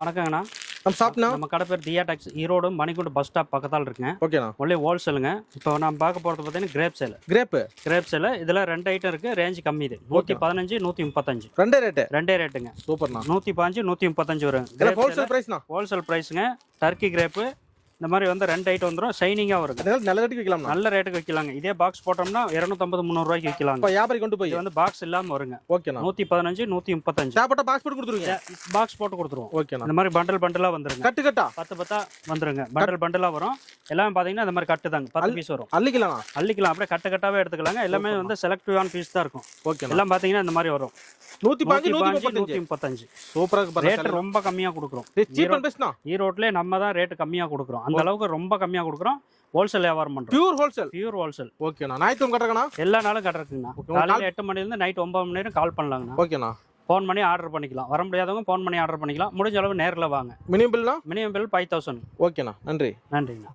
வணக்கங்கண்ணா. நம்ம ஷாப்னா நம்ம கடை பேர் தியா டாக்ஸ், ஈரோடு மணிக்கூண்டு பஸ் ஸ்டாப் பக்கத்தால் இருக்குங்க. ஓகேண்ணா. ஒன்லி ஹோல்சேலுங்க. இப்போ நம்ம பார்க்க போகிறது பார்த்தீங்கன்னா கிரேப் சேல். கிரேப் சேல் இதில் 2 ஐட்டம் இருக்குது. ரேஞ்ச் கம்மி இது 115 135 ரெண்டே ரேட்டு சூப்பர்ண்ணா. 115 135 வரும். ஹோல்சேல் பிரைஸ்ண்ணா. ஹோல்சேல் ப்ரைஸுங்க. டர்க்கி கிரேப்பு இந்த மாதிரி வந்து 2 ஐட்டம் வந்துடும். ஷைனிங்காக வரும். நல்ல ரேட்டுக்கு வைக்கலாம். நல்ல ரேட்டுக்கு வைக்கலாங்க. இதே பாக்ஸ் போட்டோம்னா 250 300 ரூபாய்க்கு வைக்கலாங்க. வியாபாரி கொண்டு போய் இது வந்து பாக்ஸ் இல்லாமல் வருங்க. ஓகேண்ணா. 115 135 சாப்பிட்ட பாக்ஸ் போட்டு கொடுத்துருங்க. பாக்ஸ் போட்டு கொடுத்துருவோம். ஓகேண்ணா. இந்த மாதிரி பண்டலாக வந்துருங்க. கட்டா 10 வந்துருங்க. பண்டலாக வரும். எல்லாமே பார்த்தீங்கன்னா இந்த மாதிரி கட்டு தாங்க. 10 பீஸ் வரும். அள்ளிக்கலாம். அப்படியே கட்டாவே எடுத்துக்கலாங்க. எல்லாமே வந்து செலக்டிவான பீஸ் தான் இருக்கும். ஓகே. எல்லாம் பார்த்தீங்கன்னா இந்த மாதிரி வரும். 115 135 சூப்பரா இருக்கு. ரேட் ரொம்ப கம்மியா கொடுக்குறோம். Cheap and பெஸ்ட்ண்ணா. ஈரோட்லயே நம்ம தான் ரேட் கம்மியா கொடுக்குறோம். அந்த அளவுக்கு ரொம்ப கம்மியா கொடுக்குறோம். ஹோல்சேல் வியாபாரம் பண்றோம். Pure wholesale. ஓகேண்ணா. ஞாயிற்றுக்கிழமை கட்டறங்கண்ணா. எல்லா நாளும் கட்டுறதுங்கண்ணா. காலையில 8 மணில இருந்து நைட் 9 மணி நேரம் கால் பண்ணலாங்கண்ணா. ஓகேண்ணா. ஃபோன் பண்ணி ஆர்டர் பண்ணிக்கலாம். வர முடியாதவங்க ஃபோன் பண்ணி ஆர்டர் பண்ணிக்கலாம். முடிஞ்ச அளவு நேரில் வாங்க. Minimum bill 5000. ஓகேண்ணா. நன்றிங்கண்ணா.